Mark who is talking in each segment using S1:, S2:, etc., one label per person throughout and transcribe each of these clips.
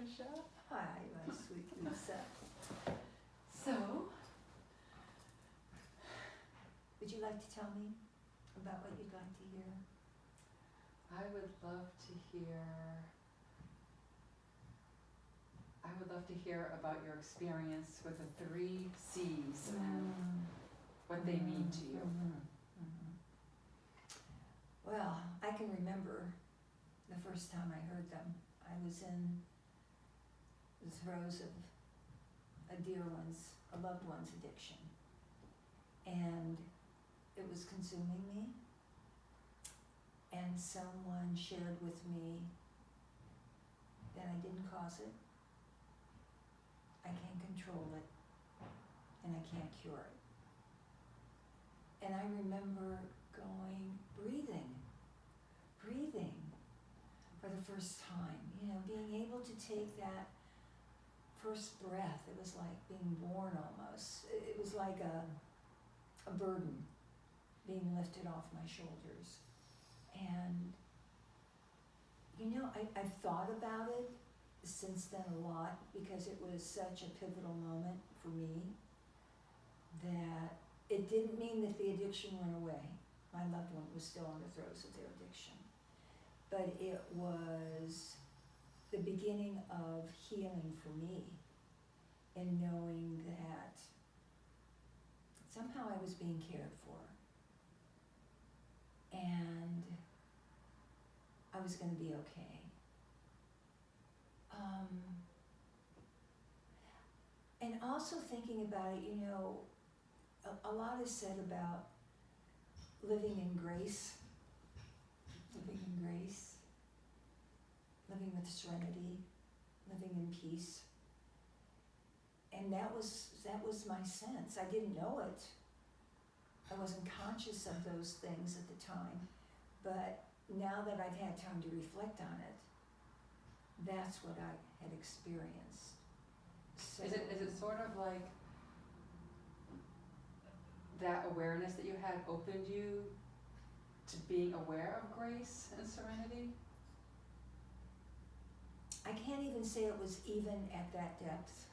S1: Patricia.
S2: Hi, my sweet Lisa.
S1: So,
S2: Would you like to tell me about what you'd like to hear?
S1: I would love to hear about your experience with the 3 C's and what they mean to you.
S2: Well, I can remember the first time I heard them. I was in the throes of a loved one's addiction. And it was consuming me. And someone shared with me that I didn't cause it, I can't control it, and I can't cure it. And I remember breathing for the first time, being able to take that first breath. It was like being born almost. It was like a burden being lifted off my shoulders. And, I've thought about it since then a lot because it was such a pivotal moment for me that it didn't mean that the addiction went away. My loved one was still in the throes of their addiction. But it was the beginning of healing for me in knowing that somehow I was being cared for. And I was going to be okay. And also thinking about it, a lot is said about living in grace, living with serenity, living in peace. And that was my sense. I didn't know it. I wasn't conscious of those things at the time. But now that I've had time to reflect on it, that's what I had experienced. So,
S1: Is it sort of like that awareness that you had opened you to being aware of grace and serenity?
S2: I can't even say it was even at that depth.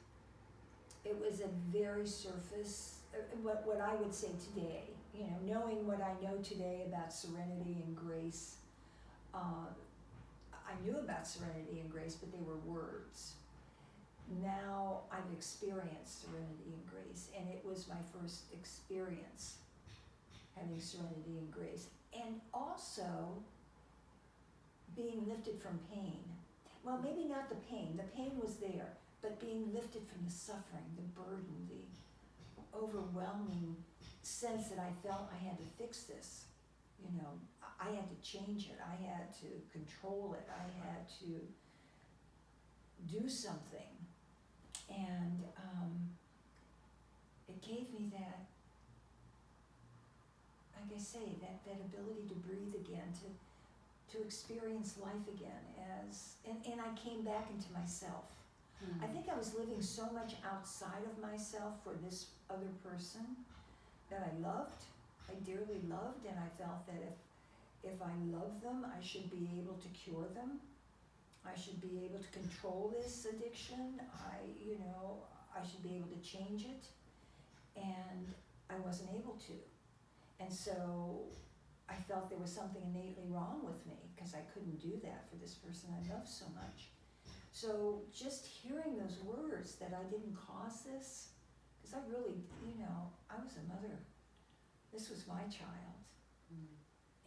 S2: It was a very surface, what I would say today, knowing what I know today about serenity and grace. I knew about serenity and grace, but they were words. Now I've experienced serenity and grace, and it was my first experience having serenity and grace. And also being lifted from pain. Well, maybe not the pain was there, but being lifted from the suffering, the burden, the overwhelming sense that I felt I had to fix this. I had to change it, I had to control it, I had to do something. And it gave me that, like I say, that ability to breathe again, to experience life again and I came back into myself. Mm-hmm. I think I was living so much outside of myself for this other person that I loved, I dearly loved, and I felt that if I love them, I should be able to cure them. I should be able to control this addiction. I should be able to change it. And I wasn't able to. And so I felt there was something innately wrong with me because I couldn't do that for this person I loved so much. So just hearing those words that I didn't cause this, because I really, I was a mother. This was my child.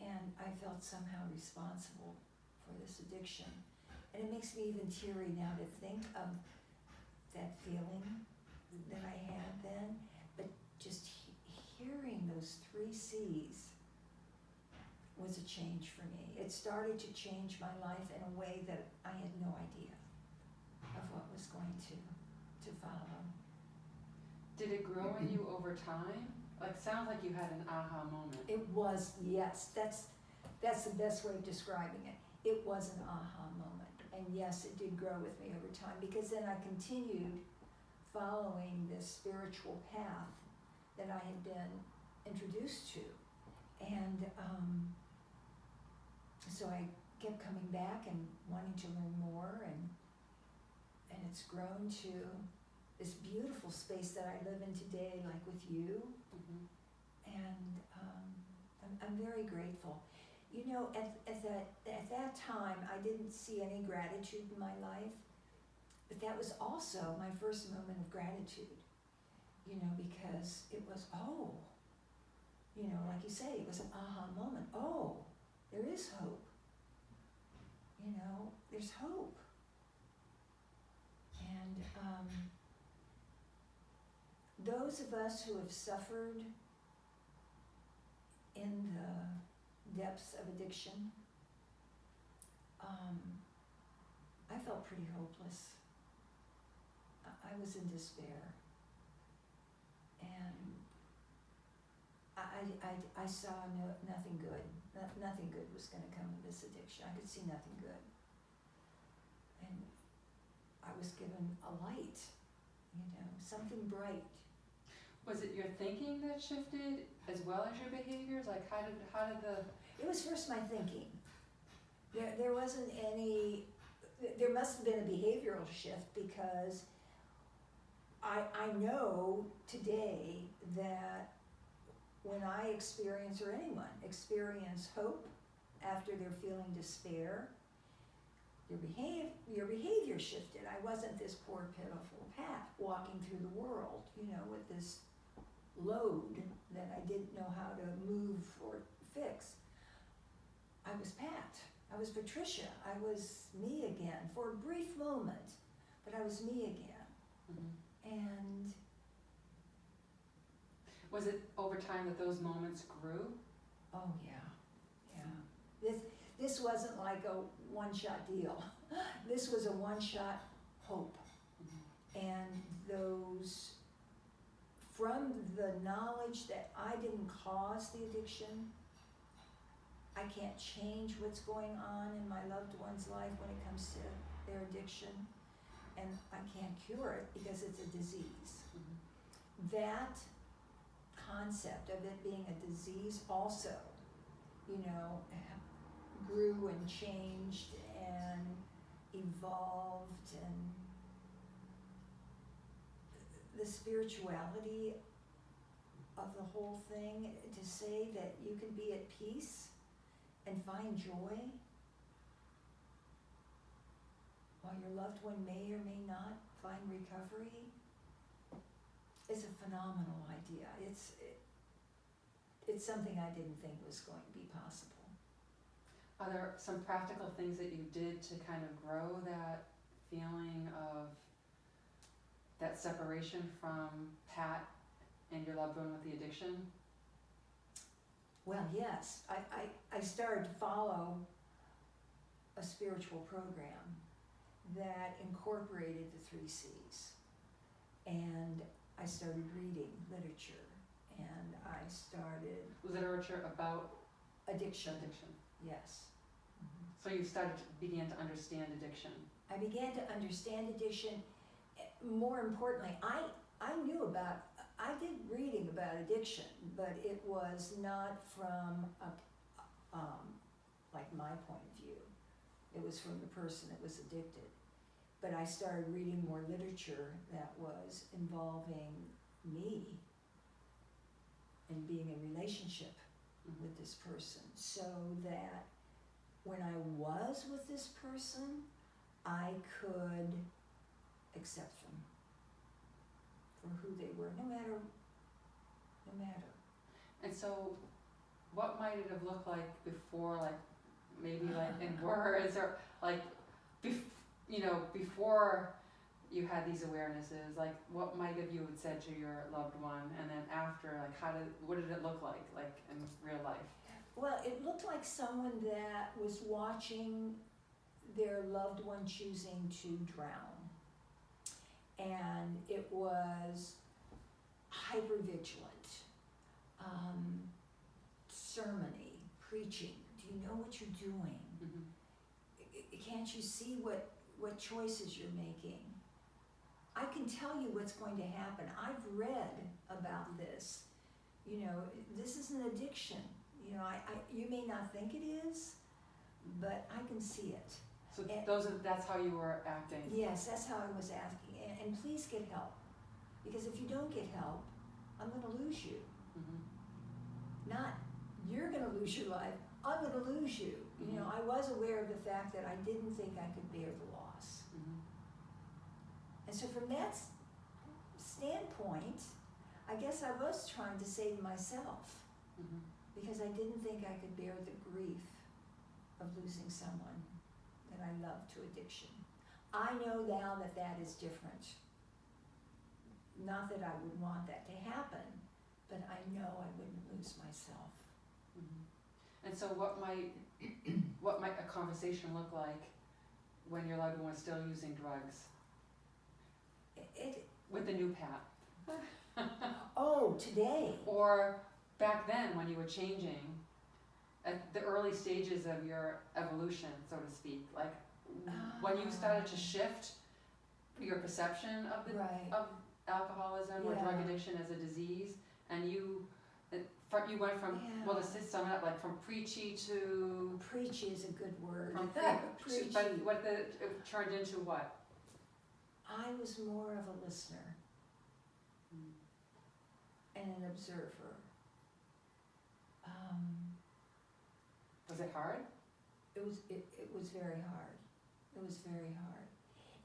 S2: And I felt somehow responsible for this addiction. And it makes me even teary now to think of that feeling that I had then. But just hearing those 3 C's was a change for me. It started to change my life in a way that I had no idea of what was going to follow.
S1: Did it grow in you over time? Sounds like you had an aha moment.
S2: It was, yes. That's the best way of describing it. It was an aha moment. And yes, it did grow with me over time because then I continued following this spiritual path that I had been introduced to. And so I kept coming back and wanting to learn more, and and it's grown to this beautiful space that I live in today, like with you.
S1: Mm-hmm.
S2: And I'm very grateful. You know, at that time, I didn't see any gratitude in my life, but that was also my first moment of gratitude, you know, because it was, oh, you know, like you say, it was an aha moment. Oh, there is hope. You know, there's hope. And those of us who have suffered in the depths of addiction, I felt pretty hopeless. I was in despair. And I saw nothing good. Nothing good was going to come of this addiction. I could see nothing good. And I was given a light, you know, something bright.
S1: Was it your thinking that shifted as well as your behaviors? Like how did the...
S2: It was first my thinking. There wasn't any, there must have been a behavioral shift, because I know today that when I experience, or anyone experience, hope after they're feeling despair, your behavior shifted. I wasn't this poor, pitiful Pat walking through the world, you know, with this load that I didn't know how to move or fix. I was Pat. I was Patricia. I was me again for a brief moment, but I was me again.
S1: Mm-hmm.
S2: And
S1: was it over time that those moments grew?
S2: oh yeah. This wasn't like a one-shot deal. This was a one-shot hope.
S1: Mm-hmm.
S2: And those, from the knowledge that I didn't cause the addiction, I can't change what's going on in my loved one's life when it comes to their addiction, and I can't cure it because it's a disease.
S1: Mm-hmm.
S2: That concept of it being a disease also, you know, grew and changed and evolved, and the spirituality of the whole thing, to say that you can be at peace and find joy while your loved one may or may not find recovery, is a phenomenal idea. It's something I didn't think was going to be possible.
S1: Are there some practical things that you did to kind of grow that feeling of that separation from Pat and your loved one with the addiction?
S2: Well, yes, I started to follow a spiritual program that incorporated the 3 C's. And I started reading literature, and I started...
S1: Literature about
S2: addiction. Yes.
S1: So you began to understand addiction.
S2: I began to understand addiction. More importantly, I knew about, I did reading about addiction, but it was not from like my point of view. It was from the person that was addicted. But I started reading more literature that was involving me and being in relationship
S1: Mm-hmm.
S2: with this person, so that when I was with this person, I could accept them for who they were, no matter.
S1: And so what might it have looked like before, like maybe like in words, or like before you had these awarenesses, like what might have you had said to your loved one, and then after, like what did it look like in real life?
S2: Well, it looked like someone that was watching their loved one choosing to drown. And it was hypervigilant, sermony, preaching. Do you know what you're doing?
S1: Mm-hmm.
S2: Can't you see what choices you're making? I can tell you what's going to happen. I've read about this. You know, this is an addiction. You know, you may not think it is, but I can see it.
S1: So
S2: And-
S1: that's how you were acting.
S2: Yes, that's how I was asking. And please get help. Because if you don't get help, I'm going to lose you.
S1: Mm-hmm.
S2: Not you're going to lose your life, I'm going to lose you. You know, I was aware of the fact that I didn't think I could bear the loss.
S1: Mm-hmm.
S2: And so from that standpoint, I guess I was trying to save myself
S1: Mm-hmm.
S2: because I didn't think I could bear the grief of losing someone that I love to addiction. I know now that that is different. Not that I would want that to happen, but I know I wouldn't lose myself.
S1: Mm-hmm. And so what might a conversation look like when your loved one was still using drugs with the new Pat?
S2: Oh, today.
S1: Or back then when you were changing, at the early stages of your evolution, so to speak, like when you started to shift your perception of the
S2: Right.
S1: of alcoholism or drug addiction as a disease, and you went from well, to sum it up, like from preachy to
S2: Preachy is a good word.
S1: from
S2: Preachy.
S1: but it turned into what?
S2: I was more of a listener and an observer.
S1: Was it hard?
S2: It was very hard. It was very hard.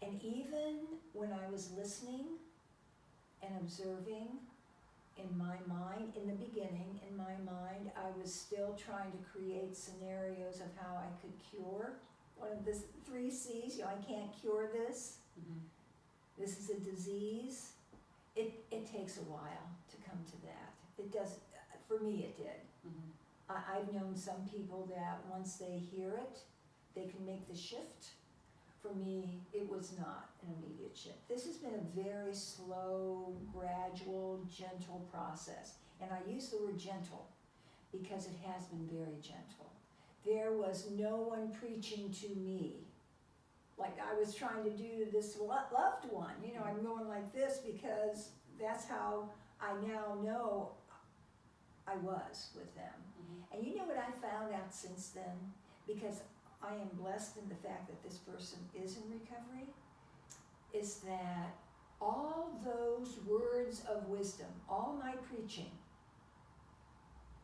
S2: And even when I was listening and observing, in my mind, in the beginning, in my mind, I was still trying to create scenarios of how I could cure one of the 3 C's. You know, I can't cure this.
S1: Mm-hmm.
S2: This is a disease. It takes a while to come to that. It does, for me it did.
S1: Mm-hmm.
S2: I've known some people that once they hear it, they can make the shift. For me, it was not an immediate shift. This has been a very slow, gradual, gentle process. And I use the word gentle because it has been very gentle. There was no one preaching to me like I was trying to do to this loved one. You know, I'm going like this because that's how I now know I was with them.
S1: Mm-hmm.
S2: And you know what I found out since then? Because I am blessed in the fact that this person is in recovery, is that all those words of wisdom, all my preaching,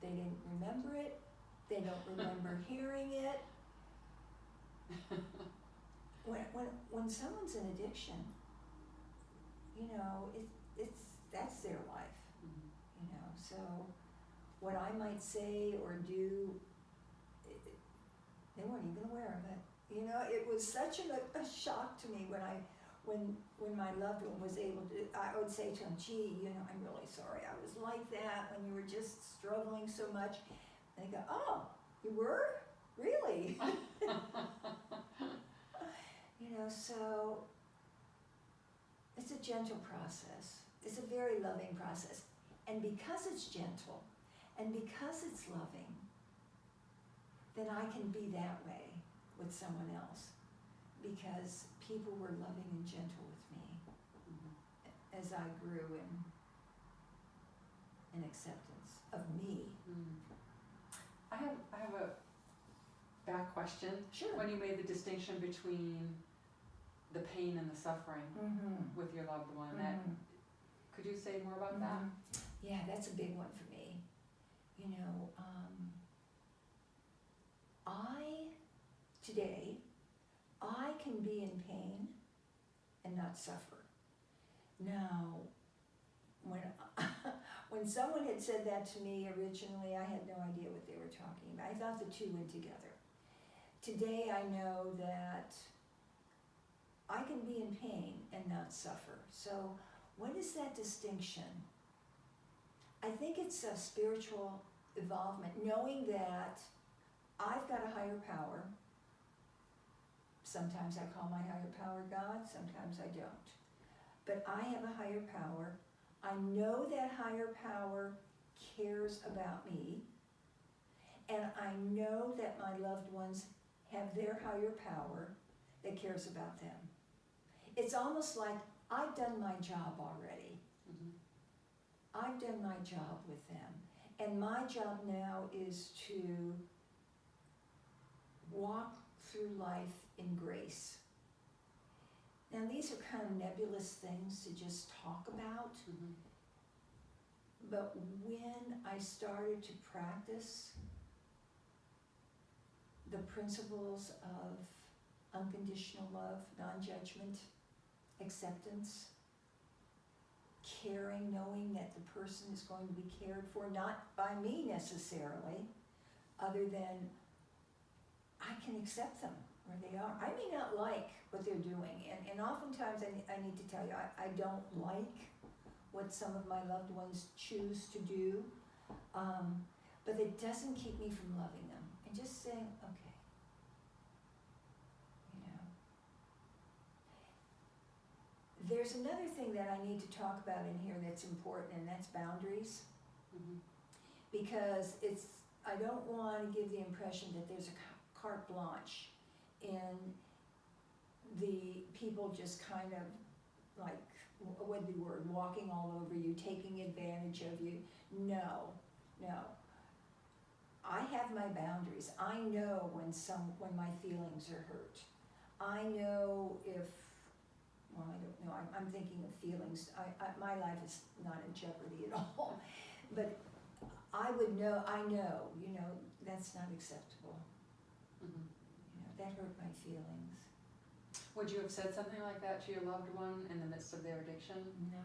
S2: they didn't remember it, they don't remember hearing it. When someone's in addiction, you know, that's their life,
S1: Mm-hmm.
S2: you know. So what I might say or do, they weren't even aware of it. You know, it was such a shock to me when my loved one was able to, I would say to him, gee, you know, I'm really sorry I was like that when you were just struggling so much. And they go, oh, you were? Really? You know, so it's a gentle process. It's a very loving process. And because it's gentle and because it's loving, then I can be that way with someone else because people were loving and gentle with me as I grew in acceptance of me.
S1: I have a back question.
S2: Sure.
S1: When you made the distinction between the pain and the suffering with your loved one, that could you say more about that?
S2: Yeah, that's a big one for me. You know, today, I can be in pain and not suffer. Now, when someone had said that to me originally, I had no idea what they were talking about. I thought the two went together. Today, I know that I can be in pain and not suffer. So, what is that distinction? I think it's a spiritual involvement, knowing that I've got a higher power. Sometimes I call my higher power God, sometimes I don't. But I have a higher power. I know that higher power cares about me. And I know that my loved ones have their higher power that cares about them. It's almost like I've done my job already. I've done my job with them. And my job now is to walk through life in grace. Now these are kind of nebulous things to just talk about, but when I started to practice the principles of unconditional love, non-judgment, acceptance, caring, knowing that the person is going to be cared for, not by me necessarily, other than I can accept them where they are. I may not like what they're doing, and oftentimes I need to tell you, I don't like what some of my loved ones choose to do, but it doesn't keep me from loving them and just saying, okay, you know. There's another thing that I need to talk about in here that's important, and that's boundaries. Because I don't want to give the impression that there's a carte blanche in the people just kind of like, what the word, walking all over you, taking advantage of you. No. I have my boundaries. I know when my feelings are hurt. I know if, well, I don't know, I'm thinking of feelings. My life is not in jeopardy at all. But I know, you know, that's not acceptable. You know, that hurt my feelings.
S1: Would you have said something like that to your loved one in the midst of their addiction?
S2: No.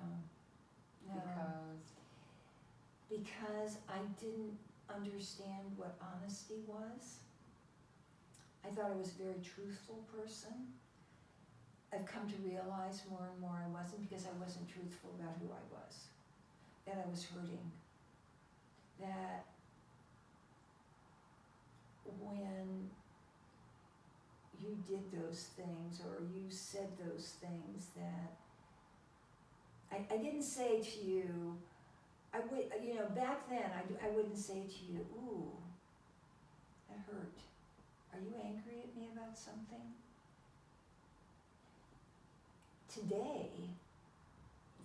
S2: Because I didn't understand what honesty was. I thought I was a very truthful person. I've come to realize more and more I wasn't, because I wasn't truthful about who I was. That I was hurting. That when you did those things or you said those things, that I didn't say to you, I would, you know, back then I wouldn't say to you, ooh, that hurt. Are you angry at me about something? Today,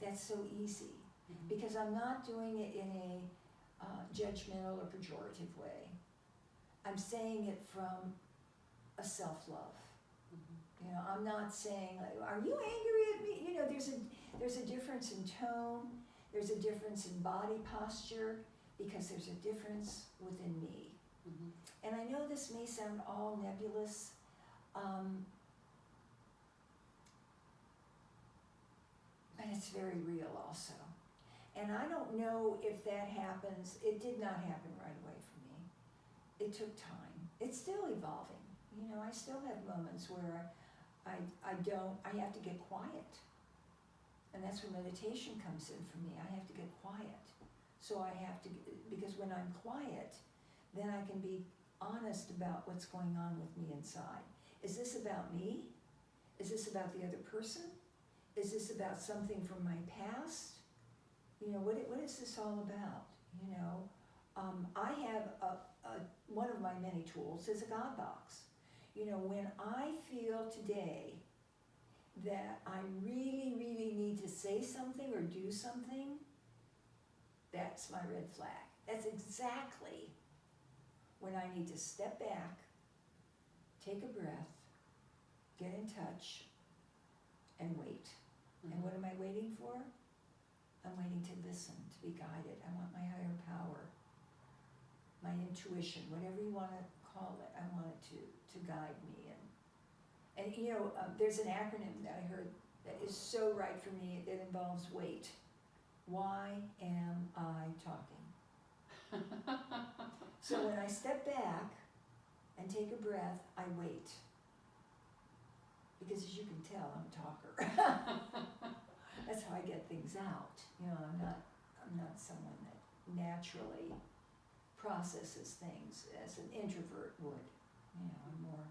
S2: that's so easy, because I'm not doing it in a judgmental or pejorative way. I'm saying it from a self-love. You know, I'm not saying, like, are you angry at me? You know, there's a difference in tone, there's a difference in body posture, because there's a difference within me. And I know this may sound all nebulous, but it's very real also. And I don't know if that happens. It did not happen right away for me. It took time. It's still evolving. You know, I still have moments where I have to get quiet. And that's where meditation comes in for me. I have to get quiet. So I have to, because when I'm quiet, then I can be honest about what's going on with me inside. Is this about me? Is this about the other person? Is this about something from my past? You know, what is this all about? You know, I have one of my many tools is a God box. You know, when I feel today that I really, really need to say something or do something, that's my red flag. That's exactly when I need to step back, take a breath, get in touch, and wait. And what am I waiting for? I'm waiting to listen, to be guided. I want my higher power, my intuition, whatever you want to call it. I want it to guide me. And you know, there's an acronym that I heard that is so right for me. That involves wait. Why am I talking? So when I step back and take a breath, I wait. Because as you can tell, I'm a talker. That's how I get things out. You know, I'm not someone that naturally processes things as an introvert would. You know, I'm more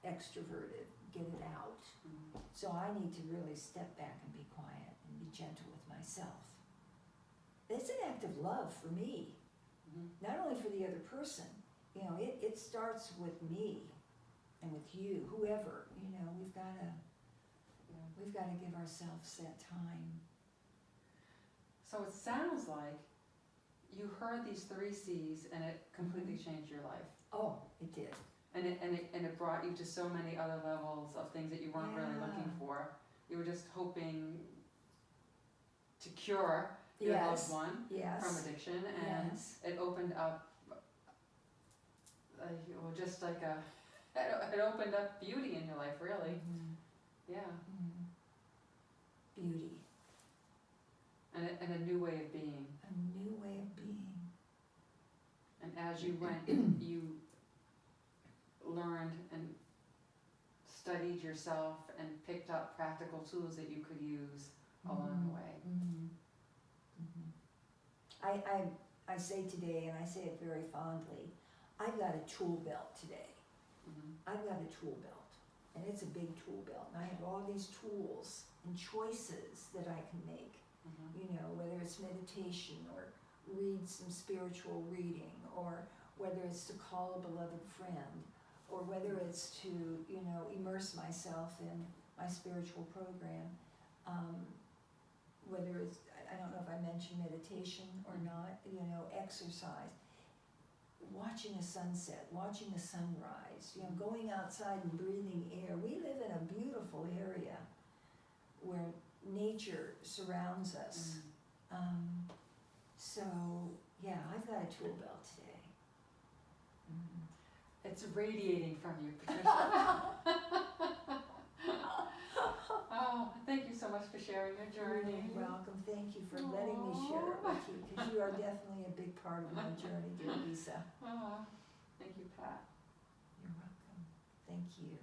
S2: extroverted, get it out. So I need to really step back and be quiet and be gentle with myself. It's an act of love for me, not only for the other person. You know, it starts with me and with you, whoever. You know, we've got to give ourselves that time.
S1: So it sounds like you heard these 3 C's and it completely changed your life.
S2: Oh, it did.
S1: And it brought you to so many other levels of things that you weren't really looking
S2: Yeah.
S1: for. You were just hoping to cure your
S2: Yes.
S1: loved one
S2: Yes.
S1: from addiction, and
S2: Yes.
S1: it opened up, just like it opened up beauty in your life, really.
S2: Mhm.
S1: Yeah,
S2: Mhm. Beauty.
S1: and a new way of being.
S2: A new way of being.
S1: And as you went, you learned and studied yourself and picked up practical tools that you could use along the way.
S2: Mhm. Mhm. I say today, and I say it very fondly, I've got a tool belt today.
S1: Mhm.
S2: I've got a tool belt, and it's a big tool belt, and I have all these tools and choices that I can make.
S1: Mhm.
S2: You know, whether it's meditation or read some spiritual reading, or whether it's to call a beloved friend, or whether it's to, you know, immerse myself in my spiritual program, whether it's, I don't know if I mentioned meditation or not, you know, exercise, watching a sunset, watching a sunrise, you know, going outside and breathing air. We live in a beautiful area where nature surrounds us. So, yeah, I've got a tool belt today.
S1: It's radiating from you, Patricia. Oh, thank you so much for sharing your journey.
S2: You're welcome. Thank you for letting me share it with you, because you are definitely a big part of my journey, dear Lisa.
S1: Oh, thank you, Pat.
S2: You're welcome. Thank you.